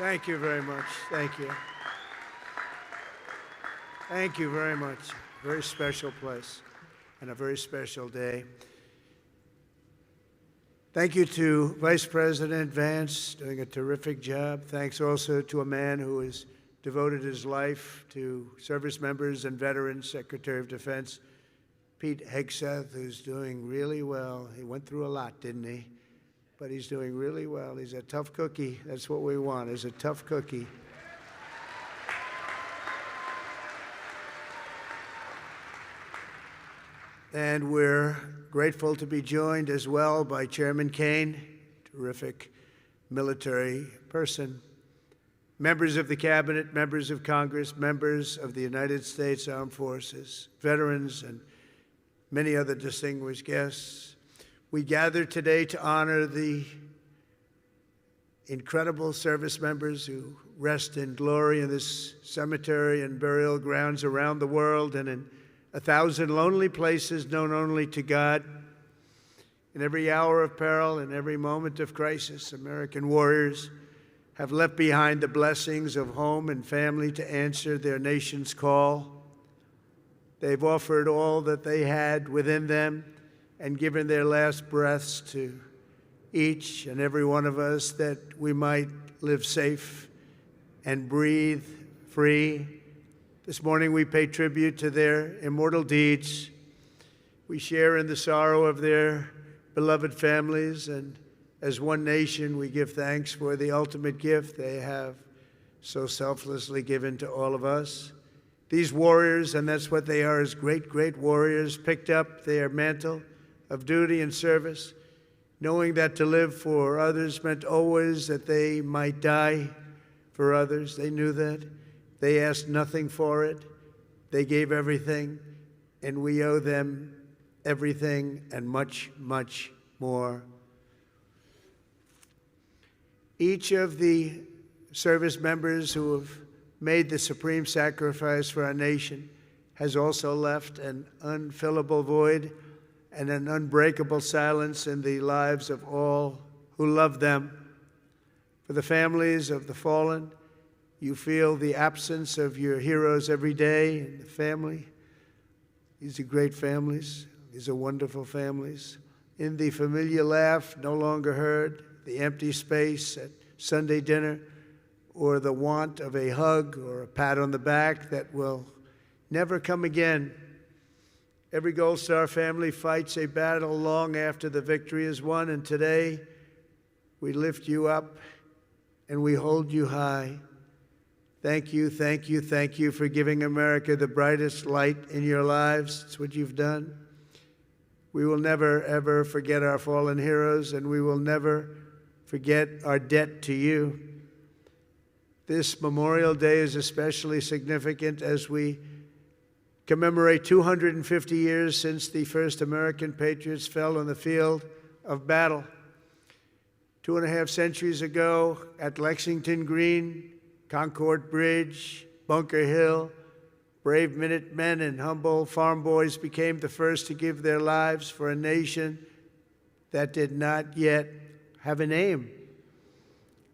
Thank you very much. Thank you. Thank you very much. Very special place and a very special day. Thank you to Vice President Vance, doing a terrific job. Thanks also to a man who has devoted his life to service members and veterans, Secretary of Defense Pete Hegseth, who's doing really well. He went through a lot, didn't he? But he's doing really well. He's a tough cookie. That's what we want, is a tough cookie. And we're grateful to be joined as well by Chairman Kaine, terrific military person, members of the Cabinet, members of Congress, members of the United States Armed Forces, veterans, and many other distinguished guests. We gather today to honor the incredible service members who rest in glory in this cemetery and burial grounds around the world and in 1,000 lonely places known only to God. In every hour of peril, in every moment of crisis, American warriors have left behind the blessings of home and family to answer their nation's call. They've offered all that they had within them and given their last breaths to each and every one of us that we might live safe and breathe free. This morning we pay tribute to their immortal deeds. We share in the sorrow of their beloved families, and as one nation we give thanks for the ultimate gift they have so selflessly given to all of us. These warriors, and that's what they are, as great, great warriors, picked up their mantle of duty and service, knowing that to live for others meant always that they might die for others. They knew that. They asked nothing for it. They gave everything, and we owe them everything and much, much more. Each of the service members who have made the supreme sacrifice for our nation has also left an unfillable void and an unbreakable silence in the lives of all who love them. For the families of the fallen, you feel the absence of your heroes every day in the family. These are great families. These are wonderful families. In the familiar laugh no longer heard, the empty space at Sunday dinner, or the want of a hug or a pat on the back that will never come again. Every Gold Star family fights a battle long after the victory is won, and today we lift you up and we hold you high. Thank you, thank you, thank you for giving America the brightest light in your lives. It's what you've done. We will never, ever forget our fallen heroes, and we will never forget our debt to you. This Memorial Day is especially significant as we commemorate 250 years since the first American patriots fell on the field of battle. 2.5 centuries ago at Lexington Green, Concord Bridge, Bunker Hill, brave Minutemen and humble farm boys became the first to give their lives for a nation that did not yet have a name.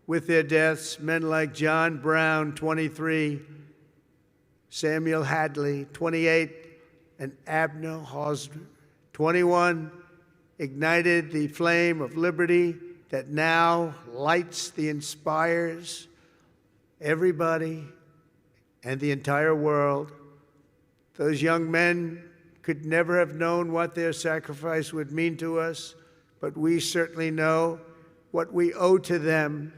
With their deaths, men like John Brown, 23, Samuel Hadley, 28, and Abner Hosner, 21, ignited the flame of liberty that now lights the inspires everybody and the entire world. Those young men could never have known what their sacrifice would mean to us, but we certainly know what we owe to them.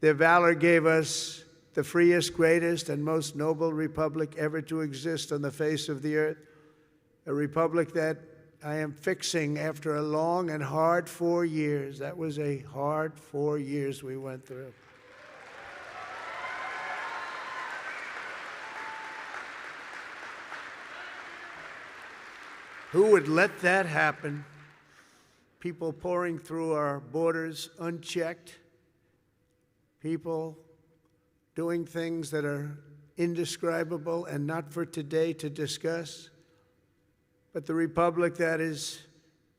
Their valor gave us the freest, greatest, and most noble republic ever to exist on the face of the earth, a republic that I am fixing after a long and hard 4 years. That was a hard 4 years we went through. Who would let that happen? People pouring through our borders unchecked, people doing things that are indescribable and not for today to discuss. But the republic that is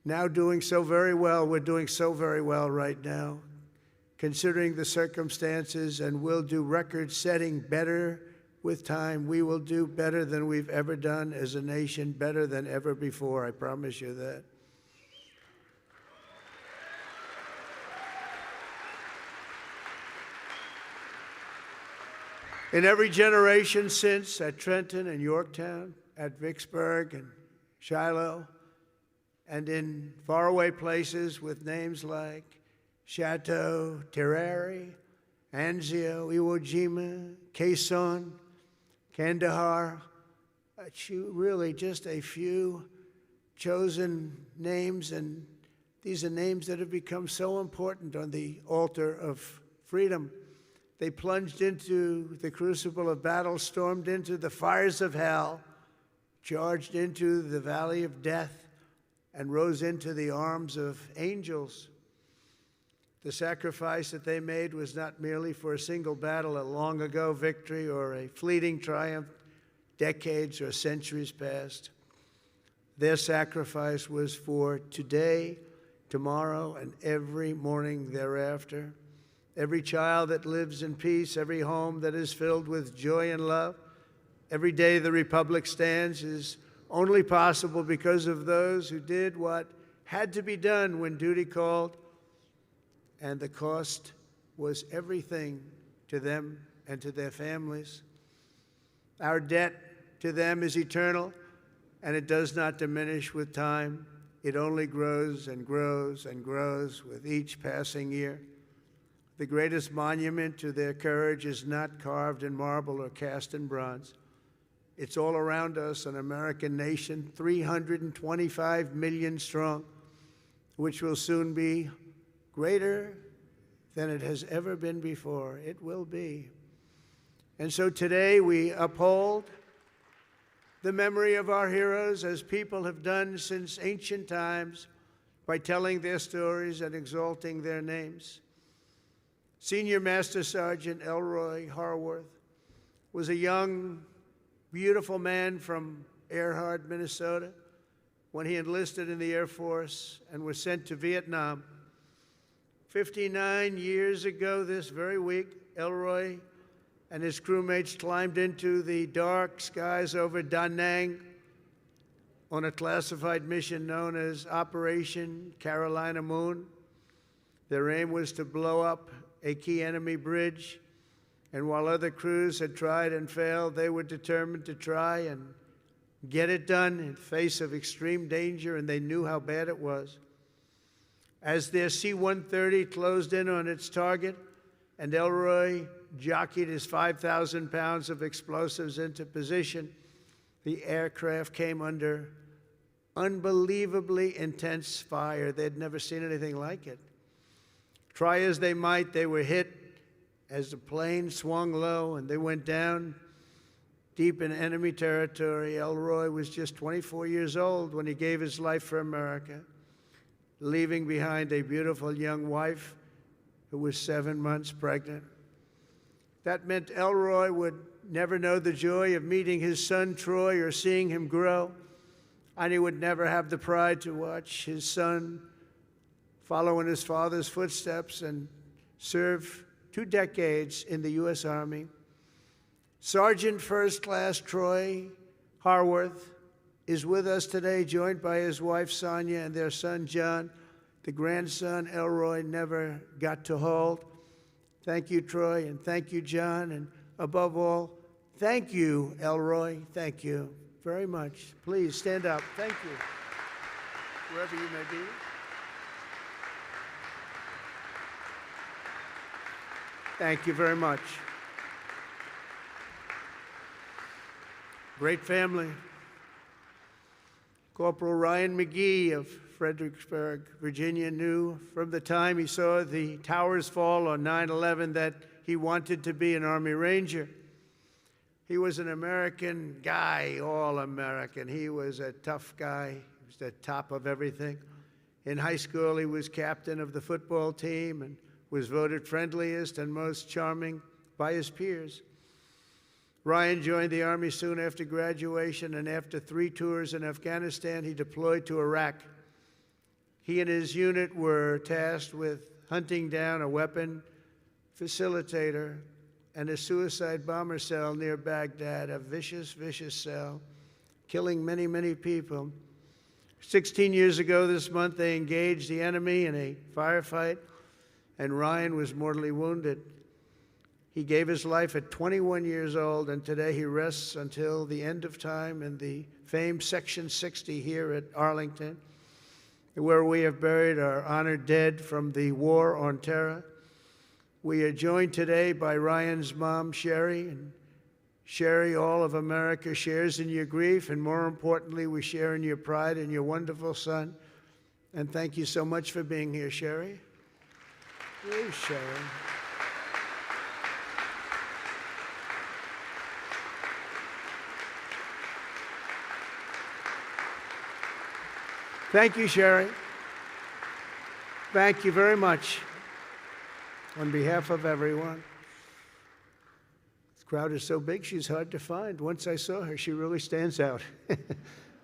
now doing so very well, we're doing so very well right now, considering the circumstances, and we'll do record-setting better with time. We will do better than we've ever done as a nation, better than ever before. I promise you that. In every generation since, at Trenton and Yorktown, at Vicksburg and Shiloh, and in faraway places with names like Chateau, Terari, Anzio, Iwo Jima, Quezon, Kandahar, really just a few chosen names, and these are names that have become so important on the altar of freedom. They plunged into the crucible of battle, stormed into the fires of hell, charged into the valley of death, and rose into the arms of angels. The sacrifice that they made was not merely for a single battle, a long ago victory, or a fleeting triumph, decades or centuries past. Their sacrifice was for today, tomorrow, and every morning thereafter. Every child that lives in peace, every home that is filled with joy and love, every day the Republic stands is only possible because of those who did what had to be done when duty called, and the cost was everything to them and to their families. Our debt to them is eternal, and it does not diminish with time. It only grows and grows and grows with each passing year. The greatest monument to their courage is not carved in marble or cast in bronze. It's all around us, an American nation, 325 million strong, which will soon be greater than it has ever been before. It will be. And so today we uphold the memory of our heroes, as people have done since ancient times, by telling their stories and exalting their names. Senior Master Sergeant Elroy Harworth was a young, beautiful man from Earhart, Minnesota, when he enlisted in the Air Force and was sent to Vietnam. 59 years ago this very week, Elroy and his crewmates climbed into the dark skies over Da Nang on a classified mission known as Operation Carolina Moon. Their aim was to blow up a key enemy bridge, and while other crews had tried and failed, they were determined to try and get it done in face of extreme danger, and they knew how bad it was. As their C-130 closed in on its target, and Elroy jockeyed his 5,000 pounds of explosives into position, the aircraft came under unbelievably intense fire. They'd never seen anything like it. Try as they might, they were hit as the plane swung low and they went down deep in enemy territory. Elroy was just 24 years old when he gave his life for America, leaving behind a beautiful young wife who was 7 months pregnant. That meant Elroy would never know the joy of meeting his son Troy or seeing him grow, and he would never have the pride to watch his son follow in his father's footsteps and serve 2 decades in the U.S. Army. Sergeant First Class Troy Harworth is with us today, joined by his wife Sonia and their son John, the grandson Elroy never got to hold. Thank you, Troy, and thank you, John, and above all, thank you, Elroy. Thank you very much. Please stand up. Thank you, wherever you may be. Thank you very much. Great family. Corporal Ryan McGee of Fredericksburg, Virginia, knew from the time he saw the towers fall on 9/11 that he wanted to be an Army Ranger. He was an American guy, all American. He was a tough guy. He was the top of everything. In high school, he was captain of the football team and was voted friendliest and most charming by his peers. Ryan joined the Army soon after graduation, and after 3 tours in Afghanistan, he deployed to Iraq. He and his unit were tasked with hunting down a weapon facilitator, and a suicide bomber cell near Baghdad, a vicious, vicious cell, killing many, many people. 16 years ago this month, they engaged the enemy in a firefight, and Ryan was mortally wounded. He gave his life at 21 years old, and today he rests until the end of time in the famed Section 60 here at Arlington, where we have buried our honored dead from the War on Terror. We are joined today by Ryan's mom, Sherry, and Sherry, all of America shares in your grief, and more importantly, we share in your pride in your wonderful son. And thank you so much for being here, Sherry. Please, Sherry. Thank you, Sherry. Thank you very much. On behalf of everyone. This crowd is so big, she's hard to find. Once I saw her, she really stands out.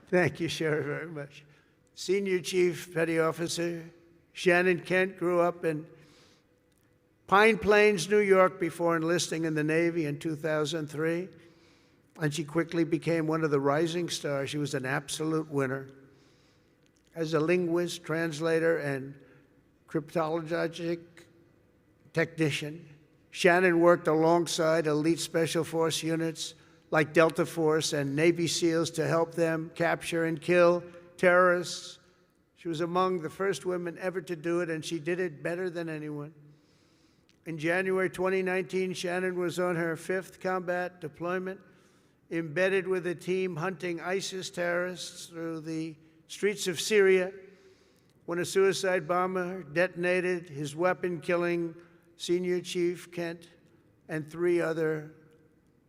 Thank you, Sherry, very much. Senior Chief Petty Officer Shannon Kent grew up in Pine Plains, New York, before enlisting in the Navy in 2003, and she quickly became one of the rising stars. She was an absolute winner. As a linguist, translator, and cryptologic technician, Shannon worked alongside elite special force units like Delta Force and Navy SEALs to help them capture and kill terrorists. She was among the first women ever to do it, and she did it better than anyone. In January 2019, Shannon was on her 5th combat deployment, embedded with a team hunting ISIS terrorists through the streets of Syria, when a suicide bomber detonated his weapon, killing Senior Chief Kent and 3 other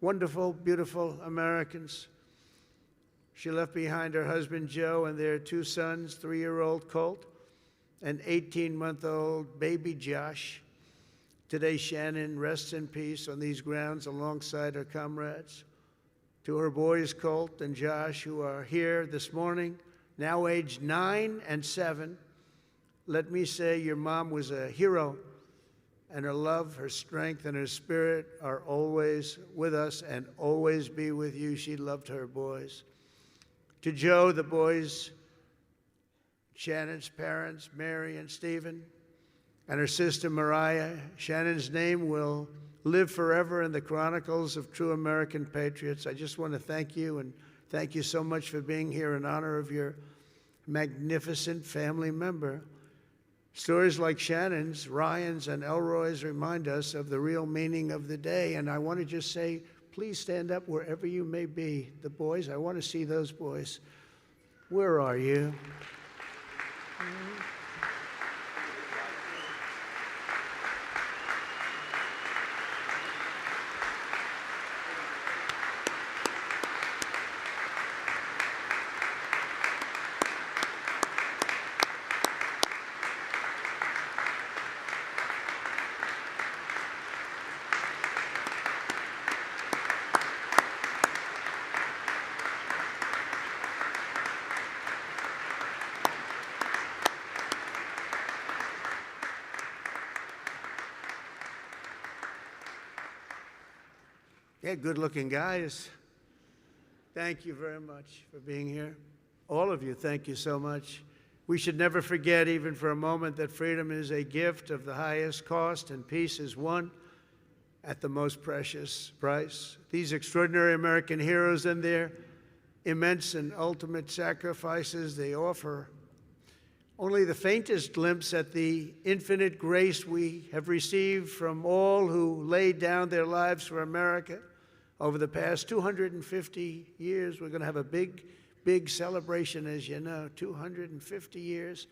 wonderful, beautiful Americans. She left behind her husband, Joe, and their 2 sons, 3-year-old Colt and 18-month-old baby Josh. Today, Shannon rests in peace on these grounds alongside her comrades. To her boys, Colt and Josh, who are here this morning, now aged 9 and 7, let me say your mom was a hero, and her love, her strength, and her spirit are always with us and always be with you. She loved her boys. To Joe, the boys, Shannon's parents, Mary and Stephen, and her sister Mariah, Shannon's name will live forever in the chronicles of true American patriots. I just want to thank you, and thank you so much for being here in honor of your magnificent family member. Stories like Shannon's, Ryan's, and Elroy's remind us of the real meaning of the day. And I want to just say, please stand up wherever you may be. The boys, I want to see those boys. Where are you? Yeah, good-looking guys. Thank you very much for being here. All of you, thank you so much. We should never forget, even for a moment, that freedom is a gift of the highest cost, and peace is won at the most precious price. These extraordinary American heroes and their immense and ultimate sacrifices, they offer only the faintest glimpse at the infinite grace we have received from all who laid down their lives for America. Over the past 250 years, we're going to have a big, big celebration, as you know, 250 years.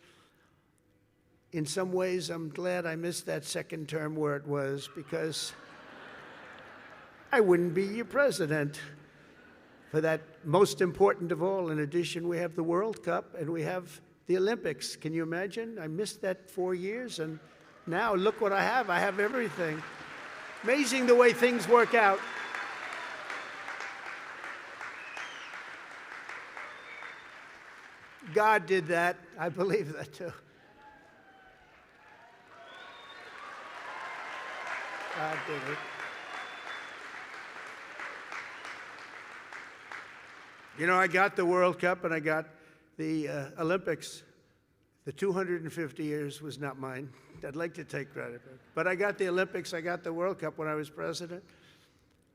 In some ways, I'm glad I missed that second term where it was, because I wouldn't be your president for that most important of all. In addition, we have the World Cup and we have the Olympics. Can you imagine? I missed that 4 years, and now look what I have. I have everything. Amazing the way things work out. God did that. I believe that too. God did it. You know, I got the World Cup and I got the Olympics. The 250 years was not mine. I'd like to take credit for it. But I got the Olympics, I got the World Cup when I was president.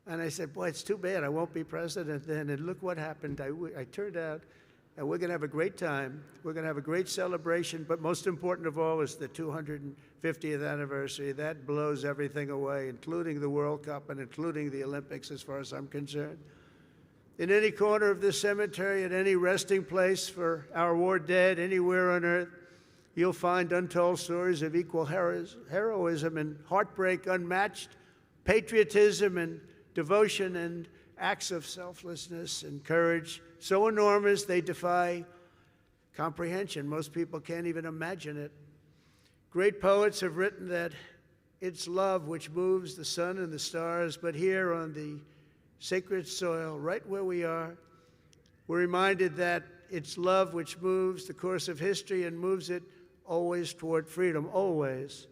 And I said, boy, it's too bad I won't be president then. And look what happened. I turned out, and we're going to have a great time. We're going to have a great celebration. But most important of all is the 250th anniversary. That blows everything away, including the World Cup and including the Olympics, as far as I'm concerned. In any corner of this cemetery, at any resting place for our war dead, anywhere on earth, you'll find untold stories of equal heroism and heartbreak unmatched, patriotism and devotion and acts of selflessness and courage so enormous they defy comprehension. Most people can't even imagine it. Great poets have written that it's love which moves the sun and the stars, but here on the sacred soil, right where we are, we're reminded that it's love which moves the course of history and moves it always toward freedom, always.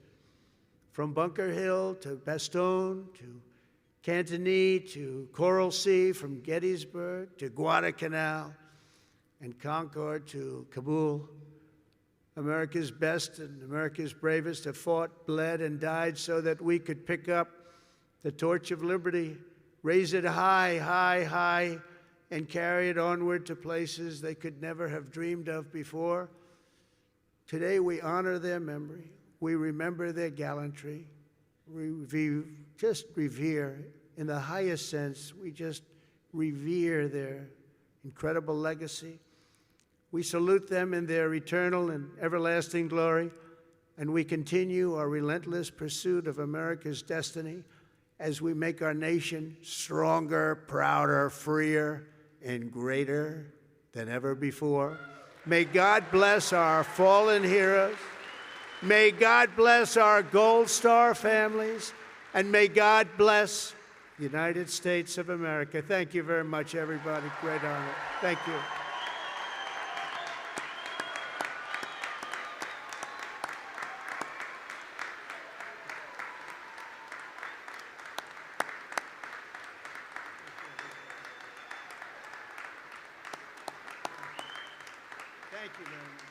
From Bunker Hill to Bastogne to Cantigny to Coral Sea, from Gettysburg to Guadalcanal and Concord to Kabul, America's best and America's bravest have fought, bled, and died so that we could pick up the torch of liberty, raise it high, high, high, and carry it onward to places they could never have dreamed of before. Today we honor their memory. We remember their gallantry. We just revere, in the highest sense, we just revere their incredible legacy. We salute them in their eternal and everlasting glory, and we continue our relentless pursuit of America's destiny as we make our nation stronger, prouder, freer, and greater than ever before. May God bless our fallen heroes. May God bless our Gold Star families. And may God bless the United States of America. Thank you very much, everybody. Great honor. Thank you. Thank you very much.